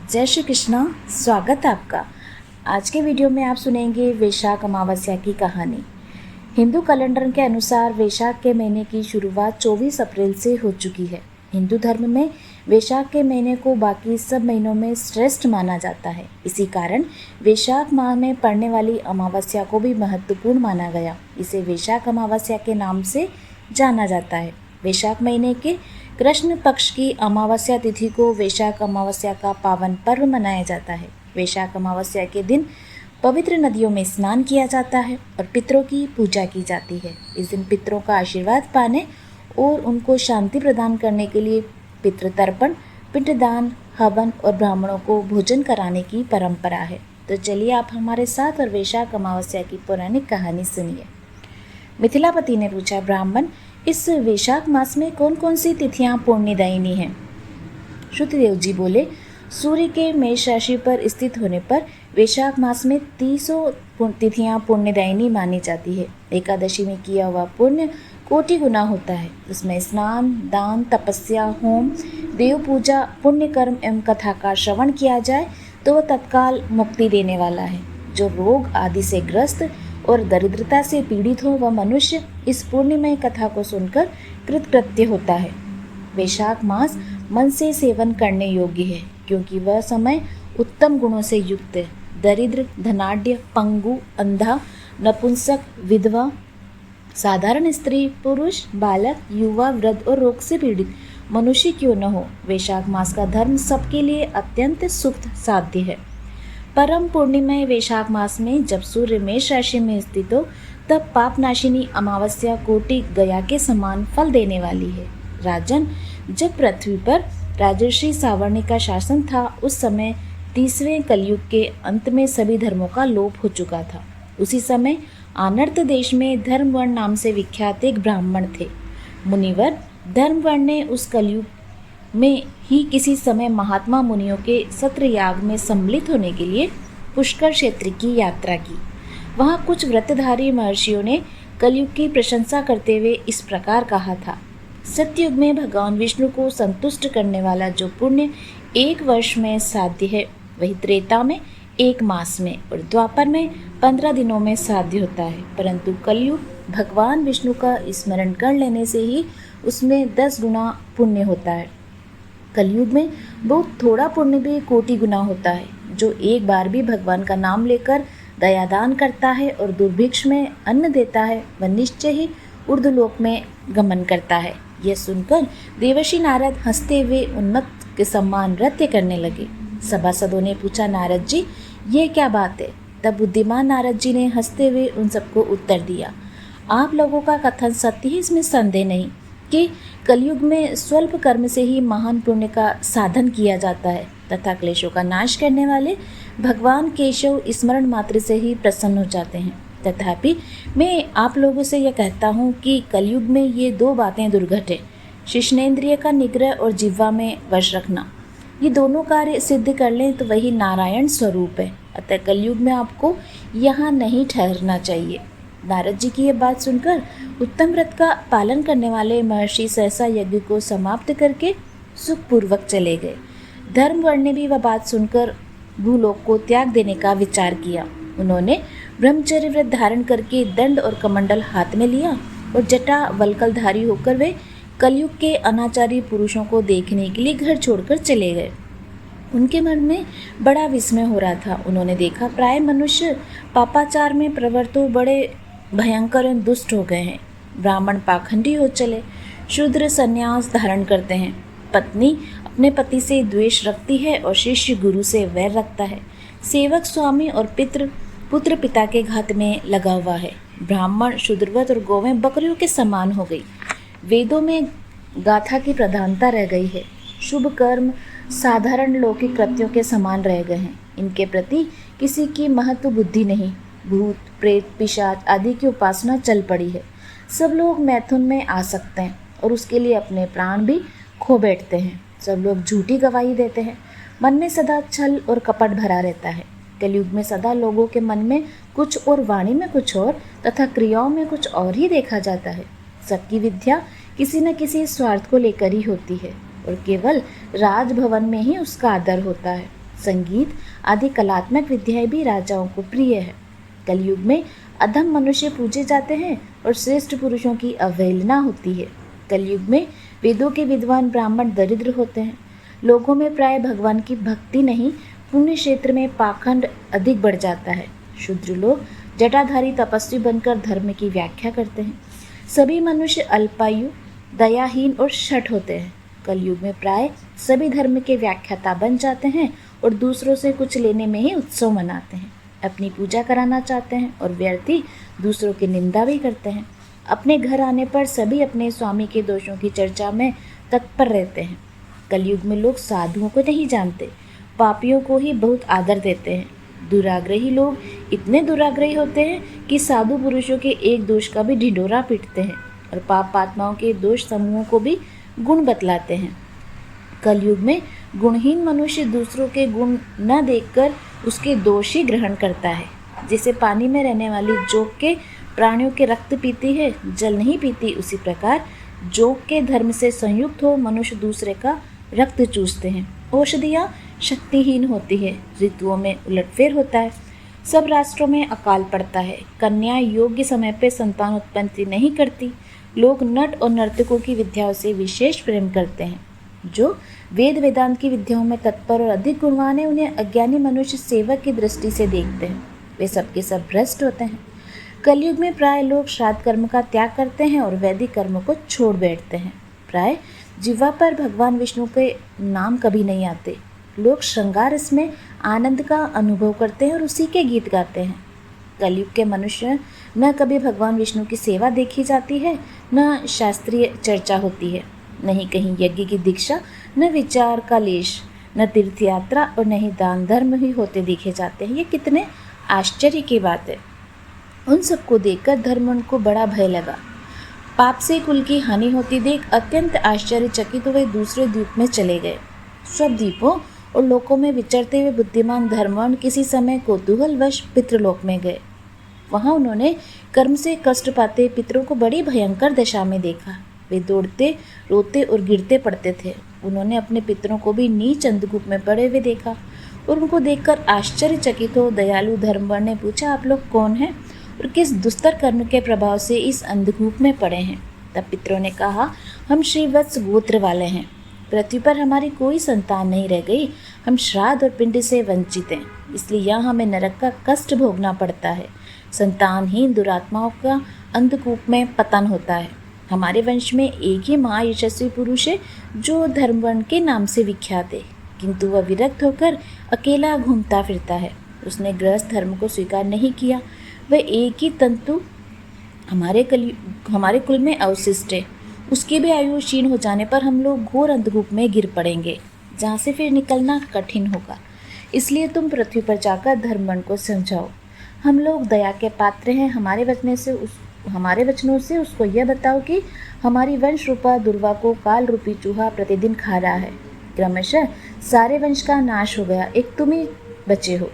जय श्री कृष्णा। स्वागत है आपका। आज के वीडियो में आप सुनेंगे वैशाख अमावस्या की कहानी। हिंदू कैलेंडर के अनुसार वैशाख के महीने की शुरुआत 24 अप्रैल से हो चुकी है। हिंदू धर्म में वैशाख के महीने को बाकी सब महीनों में श्रेष्ठ माना जाता है। इसी कारण वैशाख माह में पड़ने वाली अमावस्या को भी महत्वपूर्ण माना गया। इसे वैशाख अमावस्या के नाम से जाना जाता है। वैशाख महीने के कृष्ण पक्ष की अमावस्या तिथि को वैशाख अमावस्या का पावन पर्व मनाया जाता है। वैशाख अमावस्या के दिन पवित्र नदियों में स्नान किया जाता है और पितरों की पूजा की जाती है। इस दिन पितरों का आशीर्वाद पाने और उनको शांति प्रदान करने के लिए पितृतर्पण, पिंडदान, हवन और ब्राह्मणों को भोजन कराने की परंपरा है। तो चलिए आप हमारे साथ और वैशाख अमावस्या की पौराणिक कहानी सुनिए। मिथिलापति ने पूछा, ब्राह्मण, इस वैशाख मास में कौन कौन सी तिथियां पुण्यदायिनी हैं? श्रुतदेव जी बोले, सूर्य के मेष राशि पर स्थित होने पर वैशाख मास में 300 तिथियां पुण्यदायिनी मानी जाती है। एकादशी में किया हुआ पुण्य कोटि गुना होता है। इसमें स्नान, दान, तपस्या, होम, देव पूजा, पुण्य कर्म एवं कथा का श्रवण किया जाए तो वह तत्काल मुक्ति देने वाला है। जो रोग आदि से ग्रस्त और दरिद्रता से पीड़ित हो वह मनुष्य इस पूर्णिमय कथा को सुनकर कृतकृत्य होता है। वैशाख मास मन से सेवन करने योग्य है क्योंकि वह समय उत्तम गुणों से युक्त है। दरिद्र, धनाढ्य, पंगु, अंधा, नपुंसक, विधवा, साधारण स्त्री, पुरुष, बालक, युवा, वृद्ध और रोग से पीड़ित मनुष्य क्यों न हो, वैशाख मास का धर्म सबके लिए अत्यंत सुख साध्य है। परम पूर्णिमा वैशाख मास में जब सूर्य मेष राशि में स्थित हो तब पापनाशिनी अमावस्या कोटि गया के समान फल देने वाली है। राजन, जब पृथ्वी पर राजर्षि सावर्णी का शासन था उस समय 30वें कलयुग के अंत में सभी धर्मों का लोप हो चुका था। उसी समय आनर्त देश में धर्मवर्ण नाम से विख्यात एक ब्राह्मण थे। मुनिवर धर्मवर्ण ने उस कलयुग में ही किसी समय महात्मा मुनियों के सत्र याग में सम्मिलित होने के लिए पुष्कर क्षेत्र की यात्रा की। वहाँ कुछ व्रतधारी महर्षियों ने कलयुग की प्रशंसा करते हुए इस प्रकार कहा था, सतयुग में भगवान विष्णु को संतुष्ट करने वाला जो पुण्य 1 वर्ष में साध्य है वही त्रेता में 1 मास में और द्वापर में 15 दिनों में साध्य होता है। परंतु कलयुग भगवान विष्णु का स्मरण कर लेने से ही उसमें 10 गुना पुण्य होता है। कलयुग में बहुत थोड़ा पुण्य भी कोटि गुना होता है। जो एक बार भी भगवान का नाम लेकर दयादान करता है और दुर्भिक्ष में अन्न देता है वह निश्चय ही ऊर्ध्वलोक में गमन करता है। यह सुनकर देवर्षि नारद हंसते हुए उन्मत्त के सम्मान नृत्य करने लगे। सभासदों ने पूछा, नारद जी ये क्या बात है? तब बुद्धिमान नारद जी ने हंसते हुए उन सबको उत्तर दिया, आप लोगों का कथन सत्य है, इसमें संदेह नहीं कि कलयुग में स्वल्प कर्म से ही महान पुण्य का साधन किया जाता है तथा क्लेशों का नाश करने वाले भगवान केशव स्मरण मात्र से ही प्रसन्न हो जाते हैं। तथापि मैं आप लोगों से यह कहता हूँ कि कलयुग में ये 2 बातें दुर्घट है, शिश्नेन्द्रिय का निग्रह और जिह्वा में वश रखना। ये दोनों कार्य सिद्ध कर लें तो वही नारायण स्वरूप है। अतः कलयुग में आपको यहाँ नहीं ठहरना चाहिए। नारद जी की यह बात सुनकर उत्तम व्रत का पालन करने वाले महर्षि सहसा यज्ञ को समाप्त करके सुखपूर्वक चले गए। धर्मवर्ण ने भी वह बात सुनकर भूलोक को त्याग देने का विचार किया। उन्होंने ब्रह्मचर्य व्रत धारण करके दंड और कमंडल हाथ में लिया और जटा वल्कलधारी होकर वे कलयुग के अनाचारी पुरुषों को देखने के लिए घर छोड़कर चले गए। उनके मन में बड़ा विस्मय हो रहा था। उन्होंने देखा प्राय मनुष्य पापाचार में प्रवृत्त हो बड़े भयंकर एवं दुष्ट हो गए हैं। ब्राह्मण पाखंडी हो चले, शूद्र संन्यास धारण करते हैं, पत्नी अपने पति से द्वेष रखती है और शिष्य गुरु से वैर रखता है, सेवक स्वामी और पुत्र पिता के घात में लगा हुआ है। ब्राह्मण शूद्रवत और गौवें बकरियों के समान हो गई। वेदों में गाथा की प्रधानता रह गई है। शुभ कर्म साधारण लौकिक कृत्यों के समान रह गए हैं। इनके प्रति किसी की महत्व बुद्धि नहीं। भूत, प्रेत, पिशाच आदि की उपासना चल पड़ी है। सब लोग मैथुन में आ सकते हैं और उसके लिए अपने प्राण भी खो बैठते हैं। सब लोग झूठी गवाही देते हैं। मन में सदा छल और कपट भरा रहता है। कलयुग में सदा लोगों के मन में कुछ और वाणी में कुछ और तथा क्रियाओं में कुछ और ही देखा जाता है। सबकी विद्या किसी न किसी स्वार्थ को लेकर ही होती है और केवल राजभवन में ही उसका आदर होता है। संगीत आदि कलात्मक विद्याएं भी राजाओं को प्रिय है। कलयुग में अधम मनुष्य पूजे जाते हैं और श्रेष्ठ पुरुषों की अवहेलना होती है। कलयुग में वेदों के विद्वान ब्राह्मण दरिद्र होते हैं। लोगों में प्राय भगवान की भक्ति नहीं, पुण्य क्षेत्र में पाखंड अधिक बढ़ जाता है। शूद्र लोग जटाधारी तपस्वी बनकर धर्म की व्याख्या करते हैं। सभी मनुष्य अल्पायु, दयाहीन और शठ होते हैं। कलयुग में प्राय सभी धर्म के व्याख्याता बन जाते हैं और दूसरों से कुछ लेने में ही उत्सव मनाते हैं। अपनी पूजा कराना चाहते हैं और व्यर्थी दूसरों की निंदा भी करते हैं। अपने घर आने पर सभी अपने स्वामी के दोषों की चर्चा में तत्पर रहते हैं। कलयुग में लोग साधुओं को नहीं जानते, पापियों को ही बहुत आदर देते हैं। दुराग्रही लोग इतने दुराग्रही होते हैं कि साधु पुरुषों के एक दोष का भी ढिंढोरा पीटते हैं और पाप आत्माओं के दोष समूहों को भी गुण बतलाते हैं। कलयुग में गुणहीन मनुष्य दूसरों के गुण न देखकर उसके दोष ही ग्रहण करता है। जैसे पानी में रहने वाली जोक के प्राणियों के रक्त पीती है, जल नहीं पीती, उसी प्रकार जोक के धर्म से संयुक्त हो मनुष्य दूसरे का रक्त चूसते हैं। औषधियाँ शक्तिहीन होती है, ऋतुओं में उलटफेर होता है, सब राष्ट्रों में अकाल पड़ता है, कन्या योग्य समय पर संतान उत्पत्ति नहीं करती। लोग नट और नर्तकों की विद्याओं से विशेष प्रेम करते हैं। जो वेद वेदांत की विद्याओं में तत्पर और अधिक गुणवान है, उन्हें अज्ञानी मनुष्य सेवक की दृष्टि से देखते हैं। वे सबके सब भ्रष्ट होते हैं। कलयुग में प्राय लोग श्राद्ध कर्म का त्याग करते हैं और वैदिक कर्मों को छोड़ बैठते हैं। प्राय जिह्वा पर भगवान विष्णु के नाम कभी नहीं आते। लोग श्रृंगार रस में आनंद का अनुभव करते हैं और उसी के गीत गाते हैं। कलयुग के मनुष्य न कभी भगवान विष्णु की सेवा देखी जाती है, न शास्त्रीय चर्चा होती है, न ही कहीं यज्ञ की दीक्षा, न विचार का लेश, न तीर्थ यात्रा और न ही दान धर्म ही होते देखे जाते हैं। ये कितने आश्चर्य की बात है। उन सबको देखकर धर्मन को बड़ा भय लगा। पाप से कुल की हानि होती देख अत्यंत आश्चर्यचकित हुए दूसरे द्वीप में चले गए। सब द्वीपों और लोकों में विचरते हुए बुद्धिमान धर्मवान किसी समय कौतूहलवश पितृलोक में गए। वहाँ उन्होंने कर्म से कष्ट पाते पितरों को बड़ी भयंकर दशा में देखा। वे दौड़ते, रोते और गिरते पड़ते थे। उन्होंने अपने पितरों को भी नीच अंधकूप में पड़े हुए देखा और उनको देखकर आश्चर्यचकित हो दयालु धर्मवान ने पूछा, आप लोग कौन हैं और किस दुस्तर कर्म के प्रभाव से इस अंधकूप में पड़े हैं? तब पितरों ने कहा, हम श्रीवत्स गोत्र वाले हैं। पृथ्वी पर हमारी कोई संतान नहीं रह गई। हम श्राद्ध और पिंड से वंचित हैं, इसलिए यहाँ हमें नरक का कष्ट भोगना पड़ता है। संतानहीन दुरात्माओं का अंधकूप में पतन होता है। हमारे वंश में एक ही महायशस्वी पुरुष है जो धर्मवर्ण के नाम से विख्यात है, किंतु वह विरक्त होकर अकेला घूमता फिरता है। उसने गृहस्थ धर्म को स्वीकार नहीं किया। वह एक ही तंतु हमारे कुल में अवशिष्ट है। उसकी भी आयु क्षीण हो जाने पर हम लोग घोर अंधकूप में गिर पड़ेंगे, जहाँ से फिर निकलना कठिन होगा। इसलिए तुम पृथ्वी पर जाकर धर्मवर्ण को समझाओ। हम लोग दया के पात्र हैं। हमारे वचनों से उसको यह बताओ कि हमारी वंश रूपा दुर्वा को काल रूपी चूहा प्रतिदिन खा रहा है। क्रमशः सारे वंश का नाश हो गया, एक तुम ही बचे हो।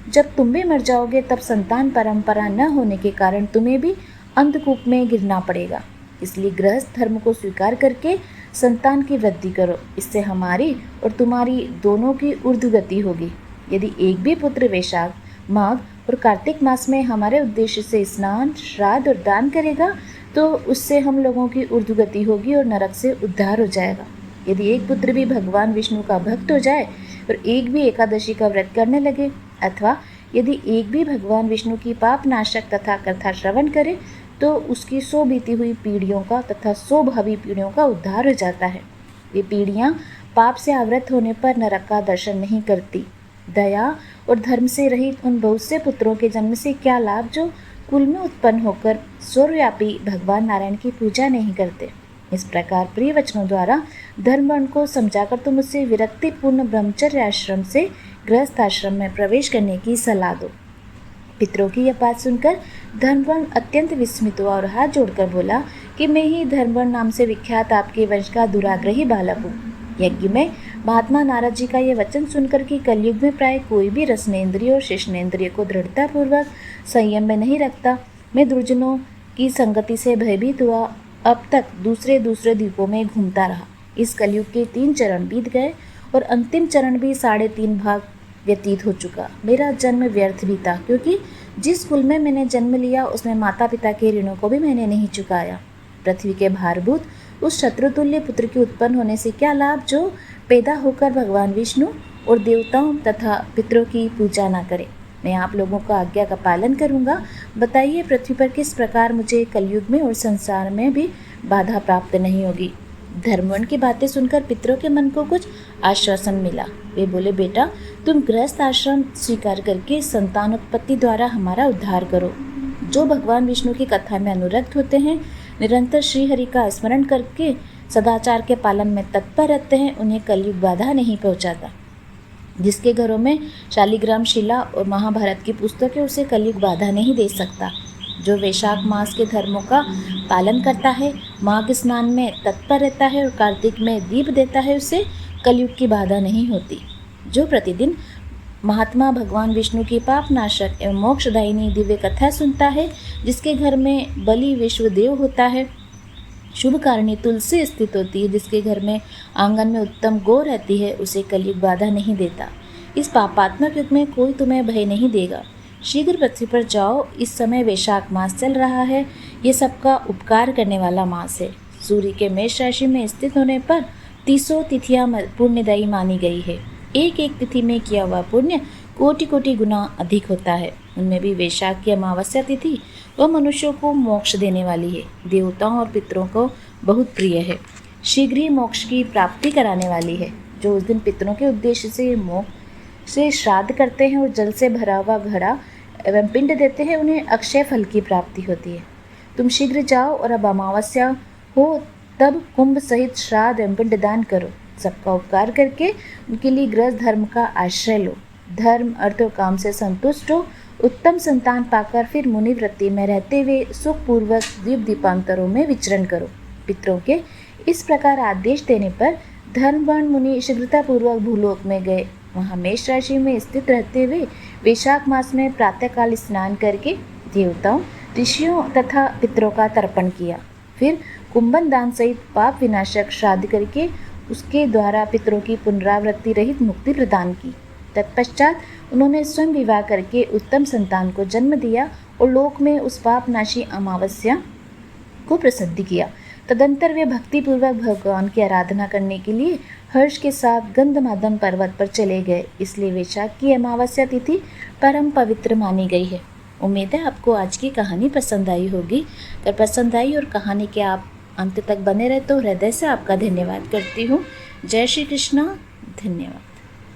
जब तुम भी मर जाओगे तब संतान परंपरा न होने के कारण तुम्हें भी अंधकूप में गिरना पड़ेगा। इसलिए गृहस्थ धर्म को स्वीकार करके संतान की वृद्धि करो। इससे हमारी और तुम्हारी दोनों की ऊर्ध्वगति होगी। यदि एक भी पुत्र वैशाख, माघ और कार्तिक मास में हमारे उद्देश्य से स्नान, श्राद्ध और दान करेगा तो उससे हम लोगों की ऊर्ध्वगति होगी और नरक से उद्धार हो जाएगा। यदि एक पुत्र भी भगवान विष्णु का भक्त हो जाए और एक भी एकादशी का व्रत करने लगे, अथवा यदि एक भी भगवान विष्णु की पाप नाशक तथा कथा श्रवण करे, तो उसकी 100 बीती हुई पीढ़ियों का तथा 100 भावी पीढ़ियों का उद्धार हो जाता है। ये पीढ़ियाँ पाप से आवृत होने पर नरक का दर्शन नहीं करती। दया और धर्म से रहित उन बहुत से पुत्रों के जन्म से क्या लाभ जो कुल में उत्पन्न होकर सर्वव्यापी भगवान नारायण की पूजा नहीं करते। इस प्रकार प्रिय वचनों द्वारा धर्मवर्ण को समझाकर तुम उससे विरक्तिपूर्ण ब्रह्मचर्य आश्रम से गृहस्थ आश्रम में प्रवेश करने की सलाह दो। पितरों की यह बात सुनकर धर्मवर्ण अत्यंत विस्मित हुआ और हाथ जोड़कर बोला कि मैं ही धर्मवर्ण नाम से विख्यात आपके वंश का दुराग्रही बालक हूँ। यज्ञ में महात्मा नारद जी का यह वचन सुनकर कि कलयुग में प्राय कोई भी रसनेन्द्रिय और शेषनेन्द्रिय को दृढ़तापूर्वक संयम में नहीं रखता, मैं दुर्जनों की संगति से भयभीत हुआ अब तक दूसरे द्वीपों में घूमता रहा। इस कलयुग के 3 चरण बीत गए और अंतिम चरण भी 3.5 भाग व्यतीत हो चुका। मेरा जन्म व्यर्थ भी था, क्योंकि जिस कुल में मैंने जन्म लिया उसमें माता पिता के ऋणों को भी मैंने नहीं चुकाया। पृथ्वी के भारभूत उस शत्रुतुल्य पुत्र के उत्पन्न होने से क्या लाभ जो पैदा होकर भगवान विष्णु और देवताओं तथा पितरों की पूजा ना करे। मैं आप लोगों का आज्ञा का पालन करूंगा। बताइए पृथ्वी पर किस प्रकार मुझे कलयुग में और संसार में भी बाधा प्राप्त नहीं होगी। धर्मवन की बातें सुनकर पितरों के मन को कुछ आश्वासन मिला। वे बोले, बेटा तुम गृहस्थ आश्रम स्वीकार करके संतानोत्पत्ति द्वारा हमारा उद्धार करो। जो भगवान विष्णु की कथा में अनुरक्त होते हैं, निरंतर श्री हरि का स्मरण करके सदाचार के पालन में तत्पर रहते हैं, उन्हें कलयुग बाधा नहीं पहुंचाता। जिसके घरों में शालिग्राम शिला और महाभारत की पुस्तकें उसे कलयुग बाधा नहीं दे सकता। जो वैशाख मास के धर्मों का पालन करता है, माघ स्नान में तत्पर रहता है और कार्तिक में दीप देता है, उसे कलयुग की बाधा नहीं होती। जो प्रतिदिन महात्मा भगवान विष्णु की पाप नाशक एवं मोक्षदायिनी दिव्य कथा सुनता है, जिसके घर में बलि विश्वदेव होता है, शुभ कारणी तुलसी स्थित होती है, जिसके घर में आंगन में उत्तम गौ रहती है, उसे कलयुग बाधा नहीं देता। इस पापात्मक युग में कोई तुम्हें भय नहीं देगा। शीघ्र पृथ्वी पर जाओ। इस समय वैशाख मास चल रहा है। ये सबका उपकार करने वाला मास है। सूर्य के मेष राशि में स्थित होने पर 300 तिथियां पुण्यदायी मानी गई है। एक एक तिथि में किया हुआ पुण्य कोटि कोटि गुना अधिक होता है। उनमें भी वैशाख की अमावस्या तिथि वह मनुष्यों को मोक्ष देने वाली है, देवताओं और पितरों को बहुत प्रिय है, शीघ्र ही मोक्ष की प्राप्ति कराने वाली है। जो उस दिन पितरों के उद्देश्य से मोक्ष से श्राद्ध करते हैं और जल से भरा हुआ घड़ा एवं पिंड देते हैं, उन्हें अक्षय फल की प्राप्ति होती है। तुम शीघ्र जाओ और अब अमावस्या हो तब कुंभ सहित श्राद्ध एवं पिंडदान करो। सबका उपकार करके उनके लिए गृहस्थ धर्म का आश्रय लो। धर्म अर्थ और काम से संतुष्ट हो। उत्तम संतान पाकर फिर मुनि वृत्ति में रहते हुए सुखपूर्वक द्वीप दीपांतरों में विचरण करो। पितरों के इस प्रकार आदेश देने पर धर्मवान मुनि शीघ्रतापूर्वक भूलोक में गए। वहाँ मेष राशि में स्थित रहते हुए वैशाख मास में प्रातःकाल स्नान करके देवताओं, ऋषियों तथा पितरों का तर्पण किया। फिर कुंभन दान सहित पाप विनाशक श्राद्ध करके उसके द्वारा पितरों की पुनरावृत्ति रहित मुक्ति प्रदान की। तत्पश्चात उन्होंने स्वयं विवाह करके उत्तम संतान को जन्म दिया और लोक में उस पापनाशी अमावस्या को प्रसिद्ध किया। तदंतर वे भक्तिपूर्वक भगवान की आराधना करने के लिए हर्ष के साथ गंधमादन पर्वत पर चले गए। इसलिए वैशाख की अमावस्या तिथि परम पवित्र मानी गई है। उम्मीद है आपको आज की कहानी पसंद आई होगी। अगर पसंद आई और कहानी के आप अंत तक बने रहे तो हृदय से आपका धन्यवाद करती हूँ। जय श्री कृष्णा। धन्यवाद।